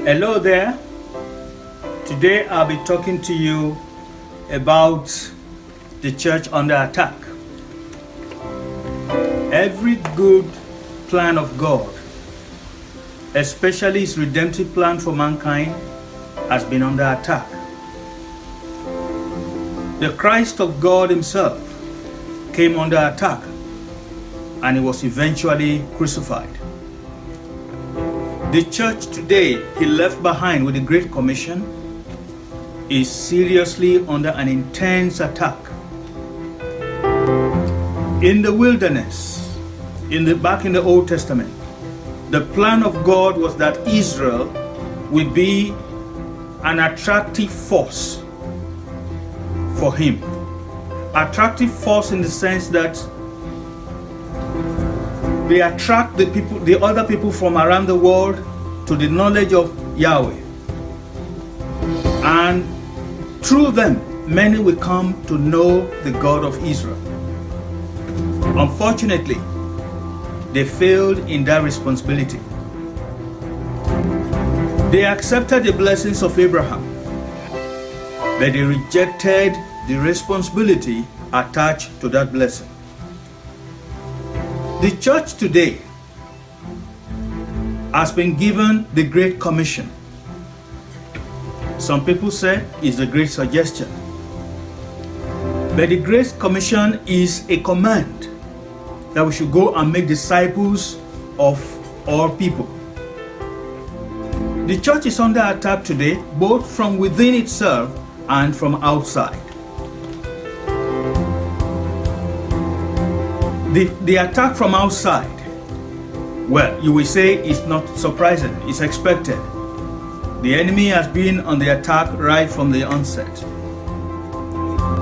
Hello there. Today I'll be talking to you about the church under attack. Every good plan of God, especially his redemptive plan for mankind, has been under attack. The Christ of God himself came under attack and he was eventually crucified. The church today he left behind with the Great Commission is seriously under an intense attack. In the wilderness, back in the Old Testament, the plan of God was that Israel would be an attractive force for him. Attractive force in the sense that they attract the other people from around the world to the knowledge of Yahweh. And through them, many will come to know the God of Israel. Unfortunately, they failed in that responsibility. They accepted the blessings of Abraham, but they rejected the responsibility attached to that blessing. The church today has been given the Great Commission. Some people say it's a great suggestion. But the Great Commission is a command that we should go and make disciples of all people. The church is under attack today, both from within itself and from outside. The attack from outside, well, you will say it's not surprising, it's expected. The enemy has been on the attack right from the onset.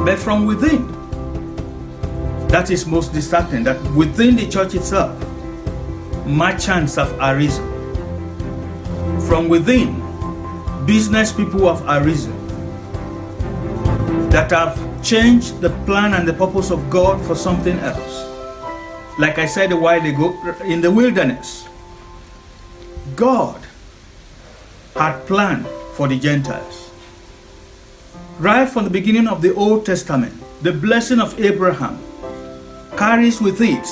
But from within, that is most disheartening, that within the church itself, merchants have arisen. From within, business people have arisen that have changed the plan and the purpose of God for something else. Like I said a while ago, in the wilderness, God had planned for the Gentiles. Right from the beginning of the Old Testament, the blessing of Abraham carries with it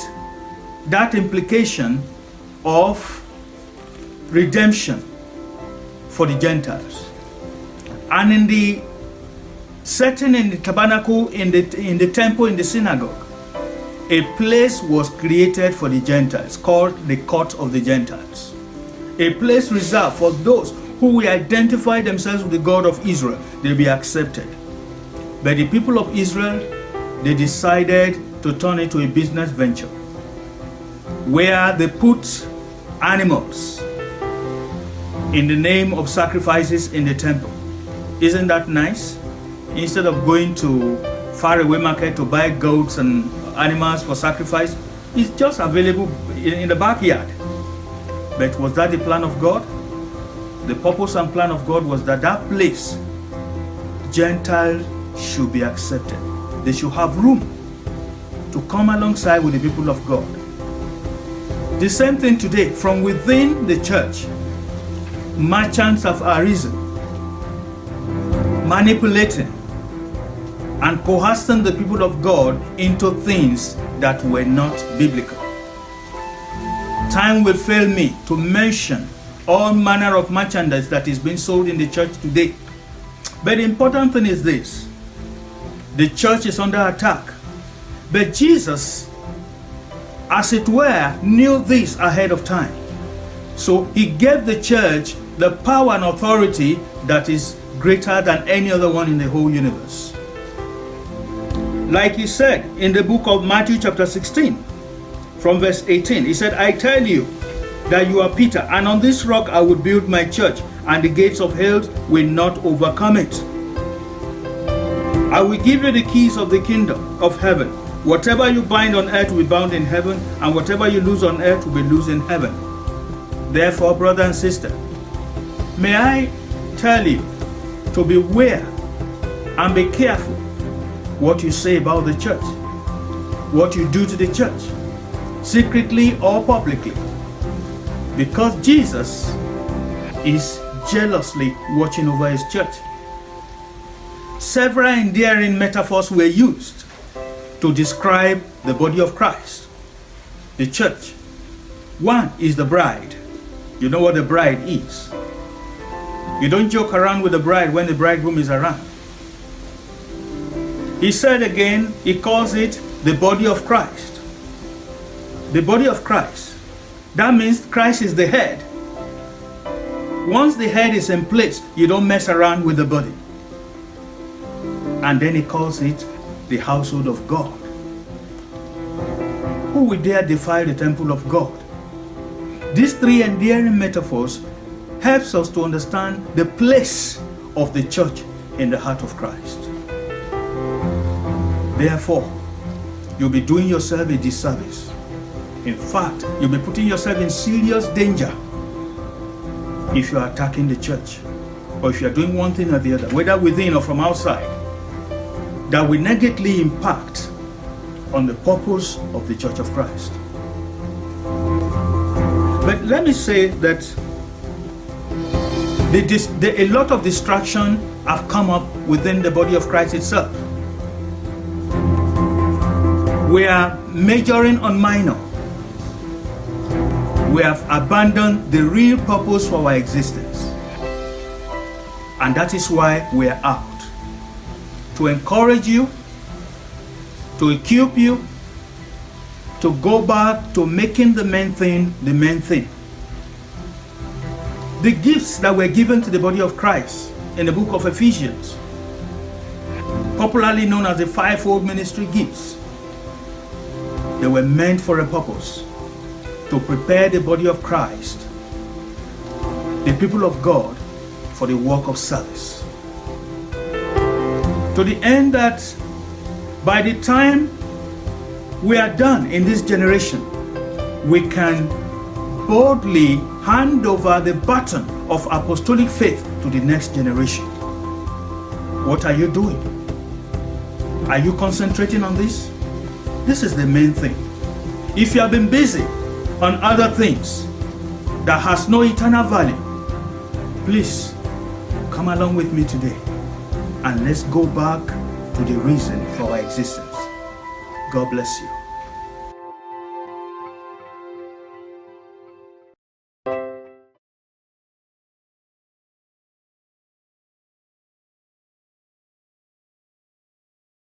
that implication of redemption for the Gentiles. And in the setting in the tabernacle, in the temple, in the synagogue, a place was created for the Gentiles called the Court of the Gentiles. A place reserved for those who will identify themselves with the God of Israel. They'll be accepted. But the people of Israel, they decided to turn it to a business venture where they put animals in the name of sacrifices in the temple. Isn't that nice? Instead of going to faraway market to buy goats and animals for sacrifice, it's just available in the backyard. But was that the plan of God? The purpose and plan of God was that that place, Gentiles should be accepted. They should have room to come alongside with the people of God. The same thing today, from within the church, merchants have arisen, manipulating and coercing the people of God into things that were not biblical. Time will fail me to mention all manner of merchandise that is being sold in the church today. But the important thing is this: the church is under attack. But Jesus, as it were, knew this ahead of time. So he gave the church the power and authority that is greater than any other one in the whole universe. Like he said in the book of Matthew chapter 16, from verse 18, he said, I tell you that you are Peter, and on this rock I will build my church, and the gates of hell will not overcome it. I will give you the keys of the kingdom of heaven. Whatever you bind on earth will be bound in heaven, and whatever you loose on earth will be loosed in heaven. Therefore, brother and sister, may I tell you to beware and be careful what you say about the church, what you do to the church, secretly or publicly, because Jesus is jealously watching over his church. Several endearing metaphors were used to describe the body of Christ, the church. One is the bride. You know what the bride is. You don't joke around with the bride when the bridegroom is around. He said again, he calls it the body of Christ. The body of Christ. That means Christ is the head. Once the head is in place, you don't mess around with the body. And then he calls it the household of God. Who will dare defile the temple of God? These three endearing metaphors helps us to understand the place of the church in the heart of Christ. Therefore, you'll be doing yourself a disservice. In fact, you'll be putting yourself in serious danger if you are attacking the church, or if you are doing one thing or the other, whether within or from outside, that will negatively impact on the purpose of the Church of Christ. But let me say that a lot of distraction have come up within the body of Christ itself. We are majoring on minor. We have abandoned the real purpose for our existence. And that is why we are out. To encourage you, to equip you, to go back to making the main thing the main thing. The gifts that were given to the body of Christ in the book of Ephesians, popularly known as the fivefold ministry gifts, they were meant for a purpose, to prepare the body of Christ, the people of God, for the work of service. To the end that by the time we are done in this generation, we can boldly hand over the baton of apostolic faith to the next generation. What are you doing? Are you concentrating on this? This is the main thing. If you have been busy on other things that has no eternal value, please come along with me today and let's go back to the reason for our existence. God bless you.